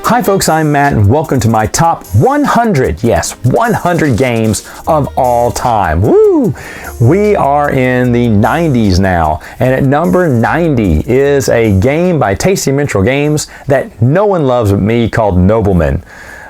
Hi folks, I'm Matt and welcome to my top 100, yes, 100 games of all time. Woo! We are in the 90s now, and at number 90 is a game by Tasty Mental Games that no one loves but me called Noblemen.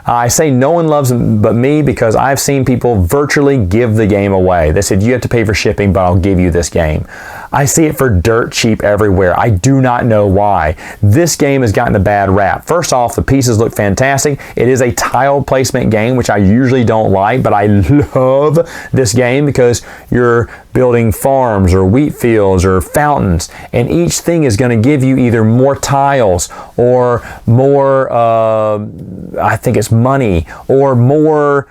I say no one loves them but me because I've seen people virtually give the game away. They said, you have to pay for shipping, but I'll give you this game. I see it for dirt cheap everywhere. I do not know why. This game has gotten a bad rap. First off, the pieces look fantastic. It is a tile placement game, which I usually don't like, but I love this game because you're building farms or wheat fields or fountains, and each thing is going to give you either more tiles or more, I think it's money, or more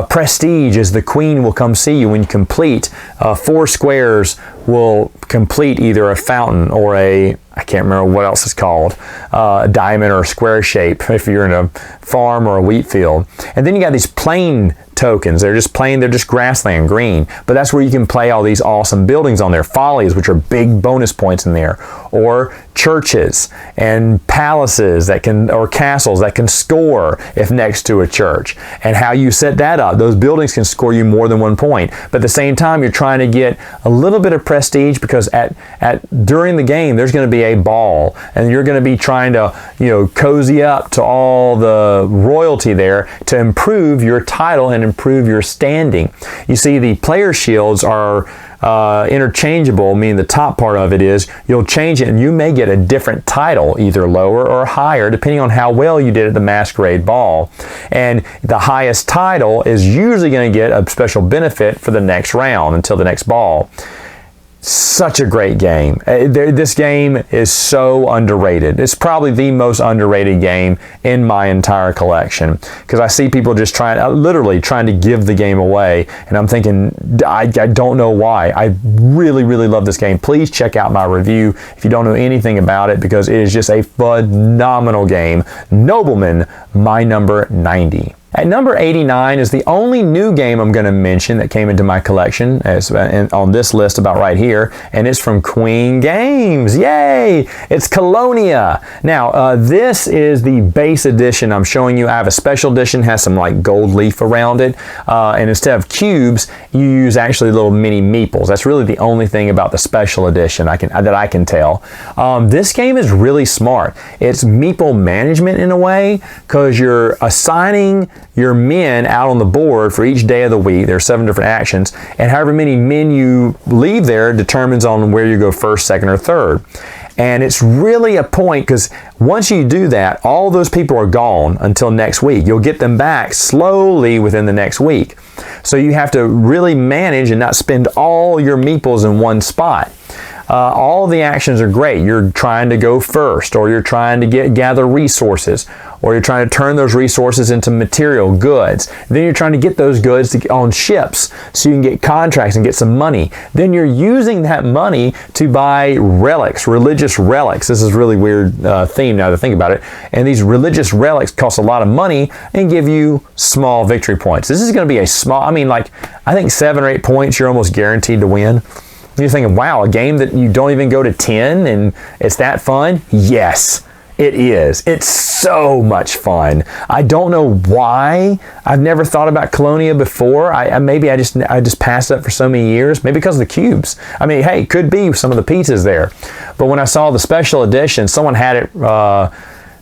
prestige, as the queen will come see you when you complete. 4 squares will complete either a fountain or I can't remember what else it's called, a diamond or a square shape if you're in a farm or a wheat field. And then you got these plain tokens. They're just plain, they're just grassland, green. But that's where you can play all these awesome buildings on there. Follies, which are big bonus points in there. Or churches and palaces that can, or castles that can score if next to a church. And how you set that up. Those buildings can score you more than 1 point. But at the same time, you're trying to get a little bit of prestige because during the game, there's going to be a ball. And you're going to be trying to, cozy up to all the royalty there to improve your title and improve your standing. You see, the player shields are interchangeable, meaning the top part of it is you'll change it and you may get a different title, either lower or higher, depending on how well you did at the masquerade ball. And the highest title is usually going to get a special benefit for the next round until the next ball. Such a great game. This game is so underrated. It's probably the most underrated game in my entire collection because I see people just literally trying to give the game away, and I'm thinking, I don't know why. I really, really love this game. Please check out my review if you don't know anything about it because it is just a phenomenal game. Noblemen, my number 90. At number 89 is the only new game I'm going to mention that came into my collection on this list about right here, and it's from Queen Games. Yay! It's Colonia. Now, this is the base edition I'm showing you. I have a special edition, has some like gold leaf around it, and instead of cubes, you use actually little mini meeples. That's really the only thing about the special edition that I can tell. This game is really smart. It's meeple management in a way because you're assigning your men out on the board for each day of the week. There are 7 different actions, and however many men you leave there determines on where you go first, second, or third. And it's really a point because once you do that, all those people are gone until next week. You'll get them back slowly within the next week. So you have to really manage and not spend all your meeples in one spot. All the actions are great. You're trying to go first, or you're trying to gather resources, or you're trying to turn those resources into material goods. Then you're trying to get those goods on ships so you can get contracts and get some money. Then you're using that money to buy relics, religious relics. This is a really weird theme now to think about it. And these religious relics cost a lot of money and give you small victory points. This is going to be a small, I think 7 or 8 points you're almost guaranteed to win. You're thinking, wow, a game that you don't even go to 10 and it's that fun? Yes, it is. It's so much fun. I don't know why. I've never thought about Colonia before. Maybe I just passed it up for so many years. Maybe because of the cubes. Hey, it could be some of the pieces there. But when I saw the special edition, someone had it,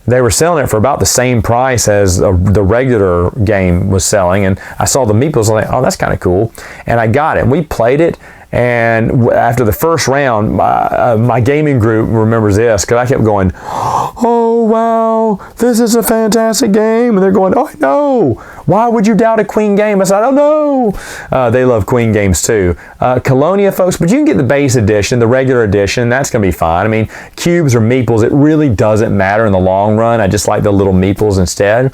they were selling it for about the same price as the regular game was selling. And I saw the meeples, I was like, oh, that's kind of cool. And I got it. And we played it. And after the first round, my gaming group remembers this because I kept going, oh, wow, this is a fantastic game. And they're going, oh, no, why would you doubt a Queen game? I said, I don't know. They love Queen games too. Colonia, folks, but you can get the base edition, the regular edition. That's going to be fine. Cubes or meeples, it really doesn't matter in the long run. I just like the little meeples instead.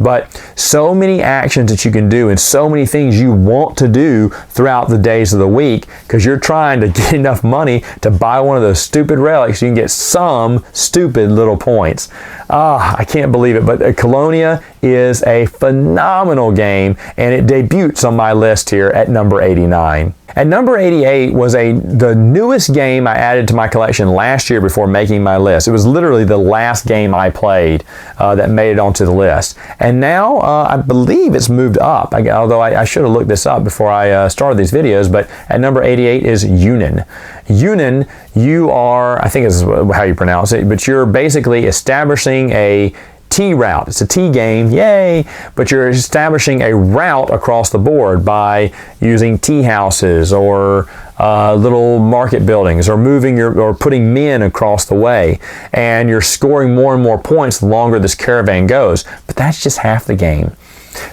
But so many actions that you can do and so many things you want to do throughout the days of the week because you're trying to get enough money to buy one of those stupid relics so you can get some stupid little points. I can't believe it, but Colonia is a phenomenal game, and it debuts on my list here at number 89. At number 88 was the newest game I added to my collection last year before making my list. It was literally the last game I played that made it onto the list. And now I believe it's moved up, although I should have looked this up before I started these videos, but at number 88 is Yunan. Yunan, you are, I think this is how you pronounce it, but you're basically establishing a T route. It's a T game, yay! But you're establishing a route across the board by using tea houses or little market buildings, or or putting men across the way, and you're scoring more and more points the longer this caravan goes. But that's just half the game.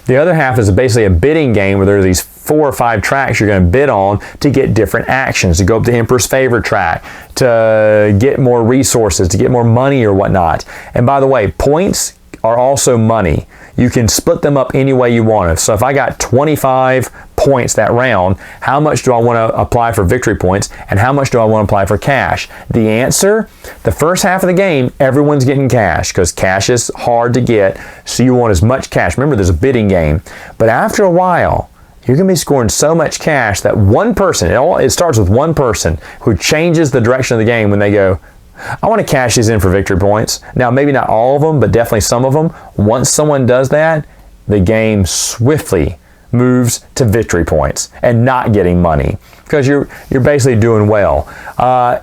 The other half is basically a bidding game where there are these 4 or 5 tracks you're going to bid on to get different actions, to go up the Emperor's Favor track, to get more resources, to get more money or whatnot. And by the way, points are also money. You can split them up any way you want. So if I got 25 points that round, how much do I want to apply for victory points and how much do I want to apply for cash? The answer, the first half of the game, everyone's getting cash because cash is hard to get, so you want as much cash. Remember, there's a bidding game. But after a while, you're going to be scoring so much cash that one person, it starts with one person who changes the direction of the game when they go, I want to cash these in for victory points. Now, maybe not all of them, but definitely some of them. Once someone does that, the game swiftly moves to victory points and not getting money because you're basically doing well.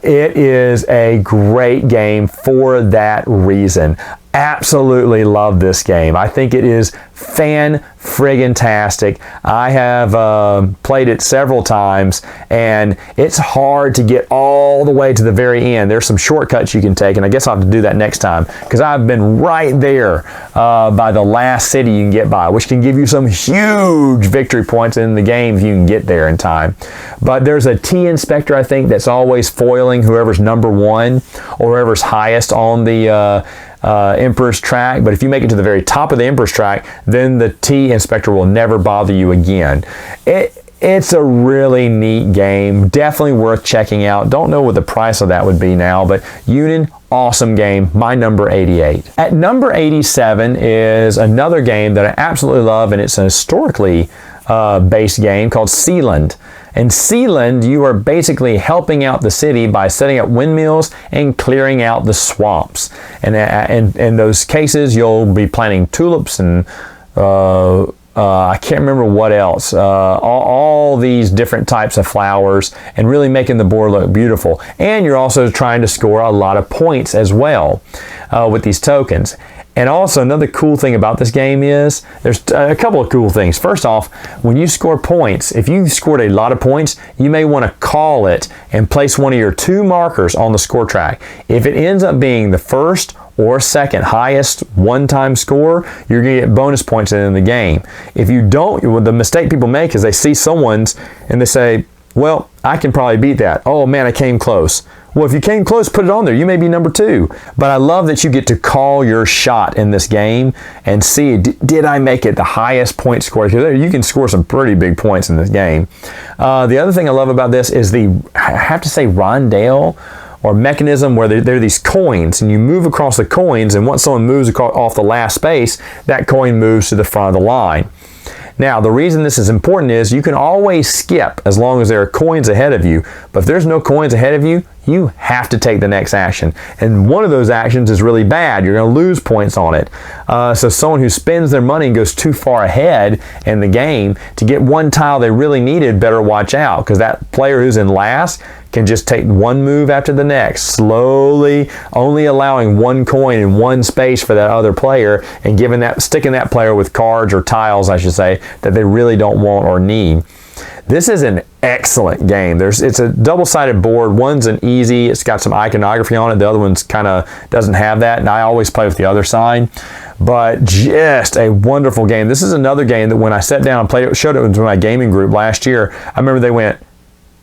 It is a great game for that reason. Absolutely love this game. I think it is fan-friggin-tastic. I have played it several times, and it's hard to get all the way to the very end. There's some shortcuts you can take, and I guess I'll have to do that next time because I've been right there by the last city you can get by, which can give you some huge victory points in the game if you can get there in time. But there's a T inspector, I think, that's always foiling whoever's number 1 or whoever's highest on the Emperor's track. But if you make it to the very top of the Emperor's track, then the T inspector will never bother you again. It's a really neat game, definitely worth checking out. Don't know what the price of that would be now, but Yunan, awesome game, my number 88. At number 87 is another game that I absolutely love, and it's a historically based game called Sealand. In Sealand, you are basically helping out the city by setting up windmills and clearing out the swamps. And in those cases, you'll be planting tulips and I can't remember what else. All these different types of flowers and really making the board look beautiful. And you're also trying to score a lot of points as well with these tokens. And also another cool thing about this game is there's a couple of cool things. First off, when you score points, if you scored a lot of points, you may want to call it and place one of your 2 markers on the score track. If it ends up being the first or second highest one-time score, you're going to get bonus points in the game. If you don't, the mistake people make is they see someone's and they say, well, I can probably beat that. Oh man, I came close. Well, if you came close, put it on there. You may be number 2. But I love that you get to call your shot in this game and see, did I make it the highest point score? Because you can score some pretty big points in this game. The other thing I love about this is I have to say, rondelle or mechanism where there are these coins, and you move across the coins, and once someone moves off the last space, that coin moves to the front of the line. Now, the reason this is important is you can always skip as long as there are coins ahead of you, but if there's no coins ahead of you, you have to take the next action. And one of those actions is really bad. You're going to lose points on it. So someone who spends their money and goes too far ahead in the game to get one tile they really needed better watch out, because that player who's in last can just take one move after the next, slowly only allowing one coin in one space for that other player and sticking that player with cards or tiles, I should say, that they really don't want or need. This is an excellent game. It's a double-sided board. One's an easy, it's got some iconography on it. The other one's kind of doesn't have that, and I always play with the other side. But just a wonderful game. This is another game that when I sat down and played it, showed it to my gaming group last year, I remember they went,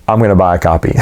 I'm going to buy a copy.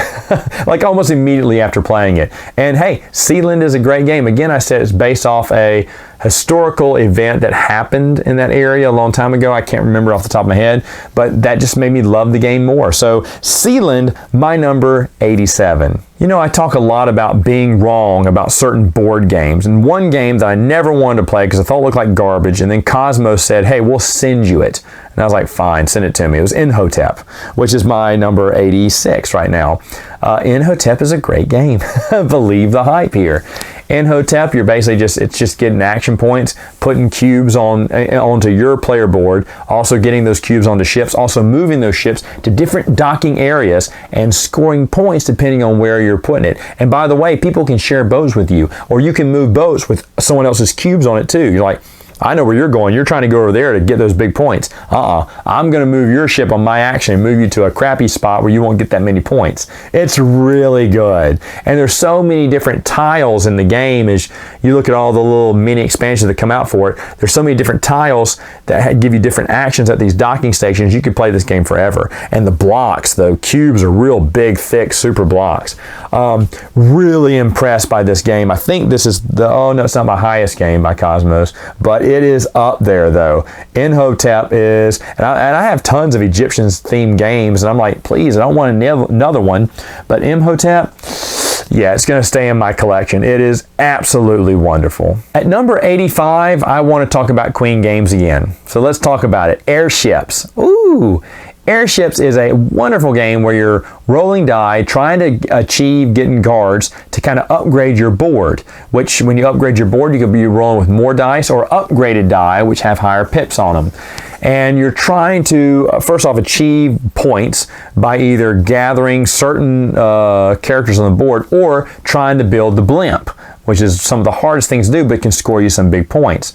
Like almost immediately after playing it. And hey, Sealand is a great game. Again, I said it's based off a historical event that happened in that area a long time ago. I can't remember off the top of my head, but that just made me love the game more. So Sealand, my number 87. You know, I talk a lot about being wrong about certain board games, and one game that I never wanted to play because I thought it looked like garbage, and then Cosmos said, hey, we'll send you it. And I was like, fine, send it to me. It was Imhotep, which is my number 86 right now. Imhotep is a great game. Believe the hype here. Imhotep, you're basically it's just getting action points, putting cubes onto your player board, also getting those cubes onto ships, also moving those ships to different docking areas and scoring points depending on where you're putting it. And by the way, people can share boats with you, or you can move boats with someone else's cubes on it too. You're like, I know where you're going. You're trying to go over there to get those big points. I'm going to move your ship on my action and move you to a crappy spot where you won't get that many points. It's really good. And there's so many different tiles in the game as you look at all the little mini expansions that come out for it. There's so many different tiles that give you different actions at these docking stations. You could play this game forever. And the blocks, the cubes are real big, thick, super blocks. Really impressed by this game. I think this is it's not my highest game by Cosmos, but it is up there though. Imhotep is, and I have tons of Egyptian themed games, and I'm like, please, I don't want another one. But Imhotep, yeah, it's going to stay in my collection. It is absolutely wonderful. At number 85, I want to talk about Queen games again. So let's talk about it. Airships. Ooh. Airships is a wonderful game where you're rolling die, trying to achieve getting guards to kind of upgrade your board, which when you upgrade your board, you could be rolling with more dice or upgraded die, which have higher pips on them. And you're trying to, first off, achieve points by either gathering certain characters on the board or trying to build the blimp, which is some of the hardest things to do, but can score you some big points.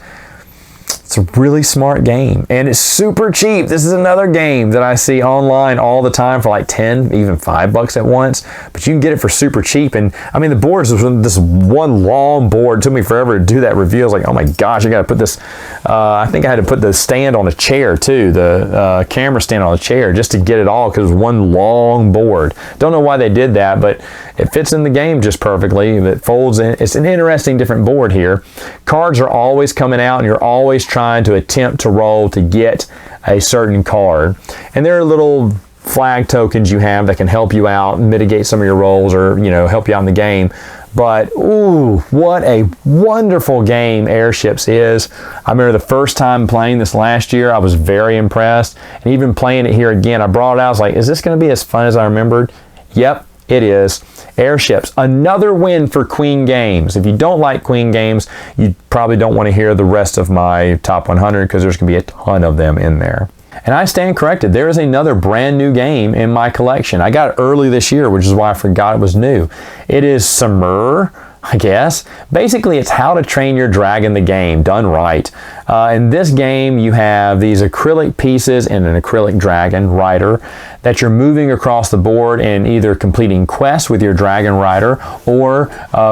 It's a really smart game, and it's super cheap. This is another game that I see online all the time for like 10, even $5 at once, but you can get it for super cheap. And I mean, the board is this one long board. It took me forever to do that review. I was like, oh my gosh, I got to put this, I think I had to put the stand on a chair too, the camera stand on a chair just to get it all, because it was one long board. Don't know why they did that, but it fits in the game just perfectly. It folds in. It's an interesting different board here. Cards are always coming out, and you're always trying to attempt to roll to get a certain card. And there are little flag tokens you have that can help you out and mitigate some of your rolls, or help you out in the game. But ooh, what a wonderful game Airships is. I remember the first time playing this last year, I was very impressed. And even playing it here again, I brought it out, I was like, is this going to be as fun as I remembered? Yep, it is. Airships, another win for Queen games. If you don't like Queen games, you probably don't want to hear the rest of my top 100, because there's going to be a ton of them in there. And I stand corrected. There is another brand new game in my collection. I got it early this year, which is why I forgot it was new. It is Samur, I guess. Basically, it's How to Train Your Dragon, the game, done right. In this game, you have these acrylic pieces and an acrylic dragon rider that you're moving across the board and either completing quests with your dragon rider or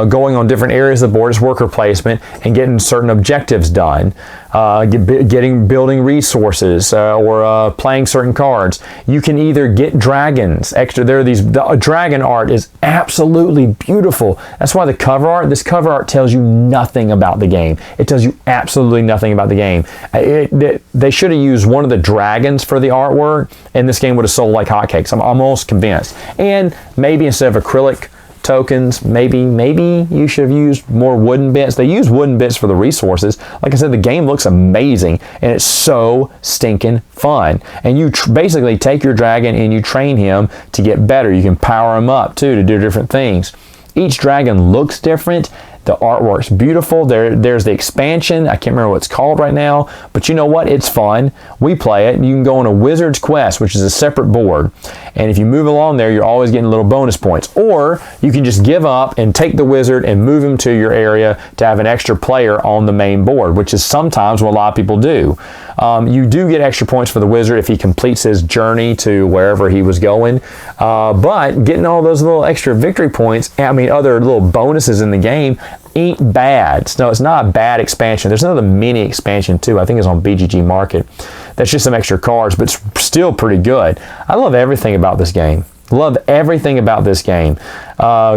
going on different areas of the board as worker placement and getting certain objectives done. Building resources or playing certain cards. You can either get dragons extra. The dragon art is absolutely beautiful. That's why this cover art tells you nothing about the game. It tells you absolutely nothing about the game. They should have used one of the dragons for the artwork, and this game would have sold like hotcakes. I'm almost convinced. And maybe instead of acrylic tokens, maybe you should have used more wooden bits. They use wooden bits for the resources. Like I said, the game looks amazing, and it's so stinking fun. And you basically take your dragon and you train him to get better. You can power him up too to do different things. Each dragon looks different. The artwork's beautiful. There's the expansion. I can't remember what it's called right now, but you know what? It's fun. We play it. You can go on a Wizard's Quest, which is a separate board. And if you move along there, you're always getting little bonus points. Or you can just give up and take the wizard and move him to your area to have an extra player on the main board, which is sometimes what a lot of people do. You do get extra points for the wizard if he completes his journey to wherever he was going. But getting all those little extra victory points, other little bonuses in the game, ain't bad. No, it's not a bad expansion. There's another mini expansion too. I think it's on BGG Market. That's just some extra cards, but it's still pretty good. I love everything about this game. Love everything about this game.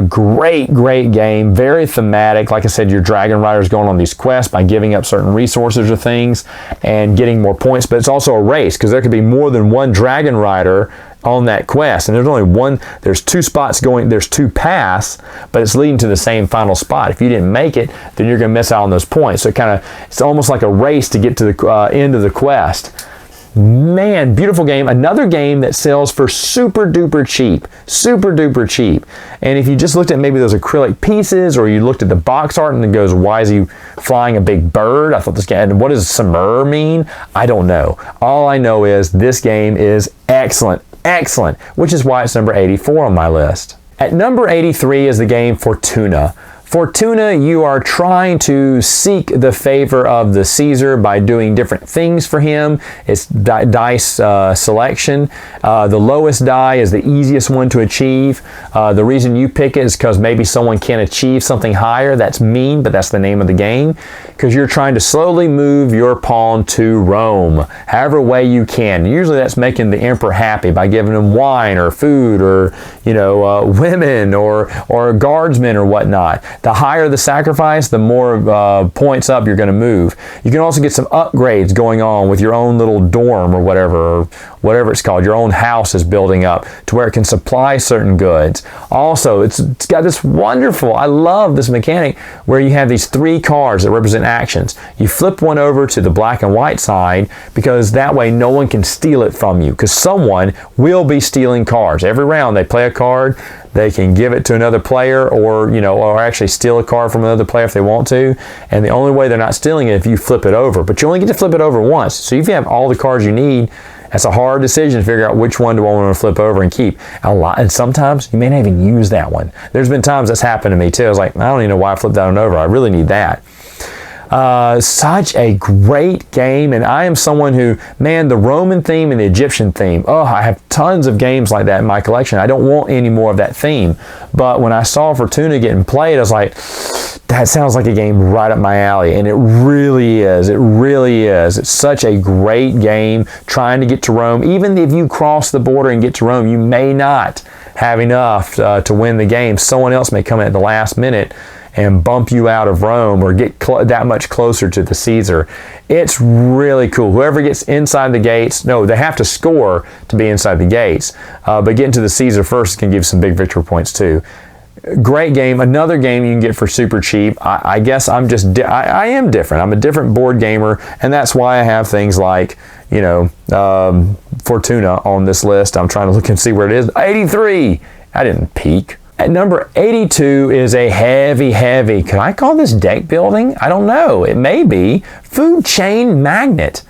Great game. Very thematic. Like I said, your dragon riders going on these quests by giving up certain resources or things and getting more points. But it's also a race because there could be more than one dragon rider on that quest, and there's only one. There's two spots going. There's two paths, but it's leading to the same final spot. If you didn't make it, then you're going to miss out on those points. So it's almost like a race to get to the end of the quest. Man, beautiful game. Another game that sells for super duper cheap. And if you just looked at maybe those acrylic pieces, or you looked at the box art and it goes, why is he flying a big bird? I thought this game, and what does Samur mean? I don't know. All I know is this game is excellent, which is why it's number 84 on my list. At number 83 is the game Tuna. For Tuna, you are trying to seek the favor of the Caesar by doing different things for him. It's dice selection. The lowest die is the easiest one to achieve. The reason you pick it is because maybe someone can achieve something higher. That's mean, but that's the name of the game. Because you're trying to slowly move your pawn to Rome, however way you can. Usually that's making the emperor happy by giving him wine or food or women or guardsmen or whatnot. The higher the sacrifice, the more points up you're going to move. You can also get some upgrades going on with your own little dorm or whatever it's called. Your own house is building up to where it can supply certain goods. Also, it's got this wonderful, I love this mechanic where you have these three cards that represent actions. You flip one over to the black and white side because that way no one can steal it from you, because someone will be stealing cards. Every round they play a card, they can give it to another player or actually steal a card from another player if they want to. And the only way they're not stealing it is if you flip it over. But you only get to flip it over once. So if you have all the cards you need, that's a hard decision to figure out which one do I want to flip over and keep. And sometimes you may not even use that one. There's been times that's happened to me too. I was like, I don't even know why I flipped that one over. I really need that. Such a great game, and I am someone who, man, the Roman theme and the Egyptian theme, I have tons of games like that in my collection. I don't want any more of that theme, but when I saw Tuna getting played, I was like, that sounds like a game right up my alley, and it really is. It's such a great game trying to get to Rome. Even if you cross the border and get to Rome, you may not have enough to win the game. Someone else may come in at the last minute and bump you out of Rome or get that much closer to the Caesar. It's really cool. Whoever gets inside the gates, no, they have to score to be inside the gates, but getting to the Caesar first can give some big victory points too. Great game. Another game you can get for super cheap. I guess I am different. I'm a different board gamer, and that's why I have things like, Tuna on this list. I'm trying to look and see where it is. 83. I didn't peek. At number 82 is a heavy, can I call this deck building? I don't know. It may be. Food Chain Magnet.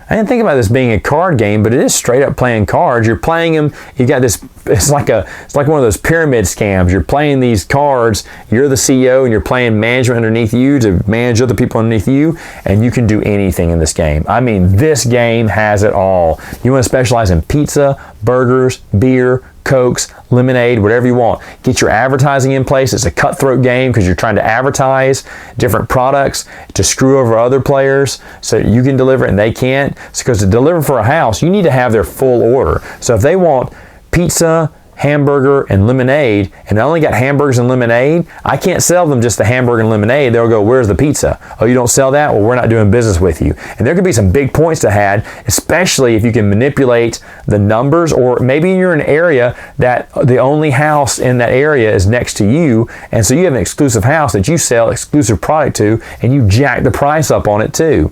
I didn't think about this being a card game, but it is straight up playing cards. You're playing them. You got this. It's like one of those pyramid scams. You're playing these cards. You're the CEO, and you're playing management underneath you to manage other people underneath you, and you can do anything in this game. I mean, this game has it all. You want to specialize in pizza, burgers, beer, Cokes, lemonade, whatever you want. Get your advertising in place. It's a cutthroat game because you're trying to advertise different products to screw over other players so you can deliver it and they can't. Because to deliver for a house, you need to have their full order. So if they want pizza, hamburger, and lemonade, and I only got hamburgers and lemonade, I can't sell them just the hamburger and lemonade. They'll go, where's the pizza? Oh, you don't sell that? Well, we're not doing business with you. And there could be some big points to have, especially if you can manipulate the numbers, or maybe you're in an area that the only house in that area is next to you, and so you have an exclusive house that you sell exclusive product to, and you jack the price up on it too.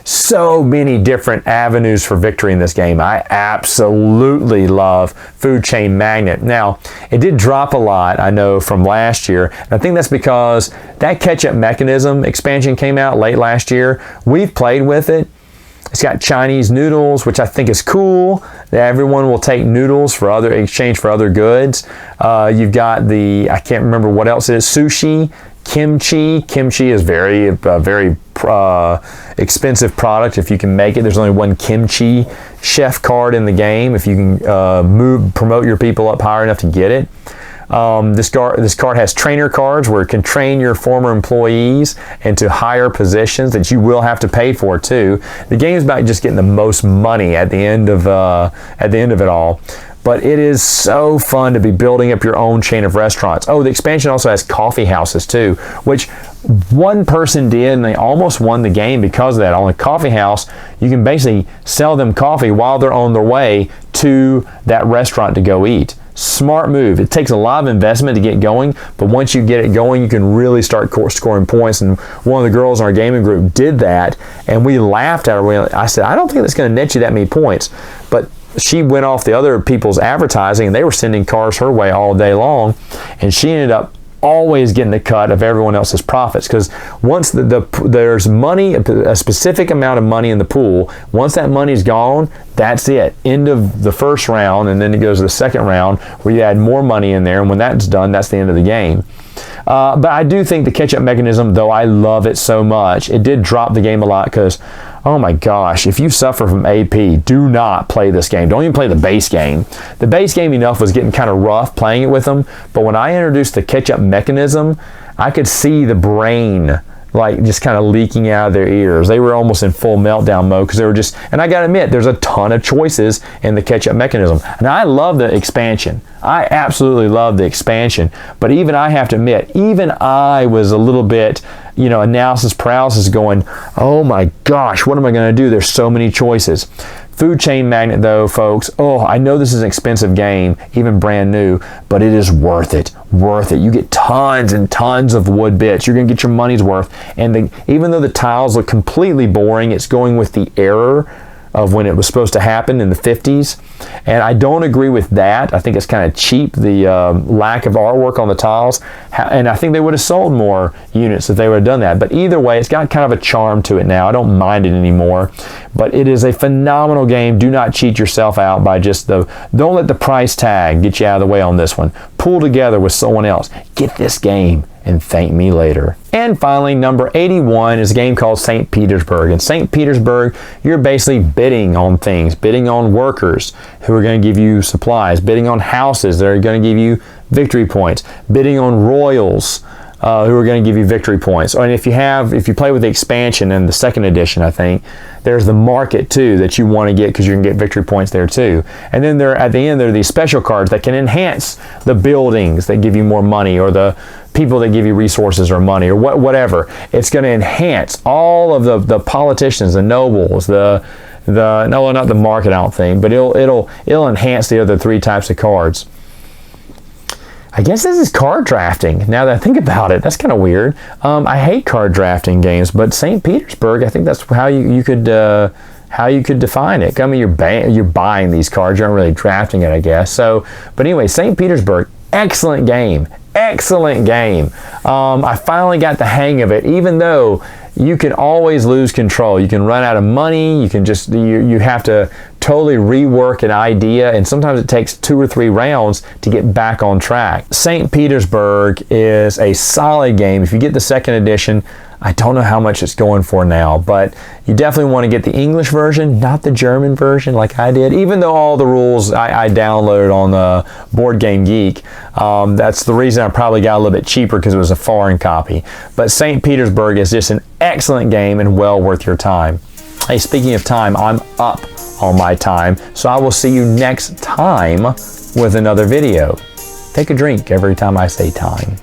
So many different avenues for victory in this game. I absolutely love Food Chain Magnet. Now, it did drop a lot, I know, from last year. And I think that's because that catch-up mechanism expansion came out late last year. We've played with it. It's got Chinese noodles, which I think is cool. Everyone will take noodles for exchange for other goods. You've got I can't remember what else it is, sushi, kimchi. Kimchi is very expensive product if you can make it. There's only one kimchi chef card in the game if you can promote your people up higher enough to get it. This card has trainer cards where it can train your former employees into higher positions that you will have to pay for too. The game is about just getting the most money at the end of it all. but it is so fun to be building up your own chain of restaurants. Oh, the expansion also has coffee houses too, which one person did, and they almost won the game because of that. On a coffee house, you can basically sell them coffee while they're on their way to that restaurant to go eat. Smart move. It takes a lot of investment to get going, but once you get it going, you can really start scoring points. And one of the girls in our gaming group did that, and we laughed at her. I said, I don't think that's going to net you that many points. But she went off the other people's advertising, and they were sending cars her way all day long, and she ended up always getting the cut of everyone else's profits, because once there's money, a specific amount of money in the pool, once that money's gone, that's it. End of the first round, and then it goes to the second round where you add more money in there, and when that's done, that's the end of the game. But I do think the catch-up mechanism, though I love it so much, it did drop the game a lot because, oh my gosh, if you suffer from AP, do not play this game. Don't even play the base game. The base game enough was getting kind of rough playing it with them, but when I introduced the catch-up mechanism, I could see the brain like just kind of leaking out of their ears. They were almost in full meltdown mode because they were just, and I gotta admit, there's a ton of choices in the catch-up mechanism. And I love the expansion. I absolutely love the expansion. But even I have to admit, even I was a little bit, analysis paralysis going, oh my gosh, what am I gonna do? There's so many choices. Food Chain Magnet though, folks, I know this is an expensive game, even brand new, but it is worth it. Worth it. You get tons and tons of wood bits. You're going to get your money's worth. And even though the tiles look completely boring, it's going with the error of when it was supposed to happen in the 50s. And I don't agree with that. I think it's kind of cheap, the lack of artwork on the tiles. And I think they would have sold more units if they would have done that. But either way, it's got kind of a charm to it now. I don't mind it anymore. But it is a phenomenal game. Do not cheat yourself out by just don't let the price tag get you out of the way on this one. Pull together with someone else. Get this game and thank me later. And finally, number 81 is a game called St. Petersburg. In St. Petersburg, you're basically bidding on things, bidding on workers who are going to give you supplies, bidding on houses that are going to give you victory points, bidding on royals who are going to give you victory points. And if you play with the expansion in the second edition, I think, there's the market too that you want to get because you can get victory points there too. And then at the end, there are these special cards that can enhance the buildings that give you more money, or the people that give you resources or money, or whatever. It's going to enhance all of the politicians, the nobles, no, not the market, I don't think, but it'll enhance the other three types of cards. I guess this is card drafting. Now that I think about it, that's kind of weird. I hate card drafting games, but St. Petersburg, I think that's how you could define it. I mean, you're buying these cards. You aren't really drafting it, I guess. So, but anyway, St. Petersburg, excellent game. Excellent game. I finally got the hang of it, even though you can always lose control. You can run out of money. You can just, you have to totally rework an idea, and sometimes it takes 2 or 3 rounds to get back on track. St. Petersburg is a solid game. If you get the second edition, I don't know how much it's going for now, but you definitely want to get the English version, not the German version like I did, even though all the rules I downloaded on the Board Game Geek. That's the reason I probably got a little bit cheaper, because it was a foreign copy. But St. Petersburg is just an excellent game and well worth your time. Hey, speaking of time, I'm up on my time, so I will see you next time with another video. Take a drink every time I say time.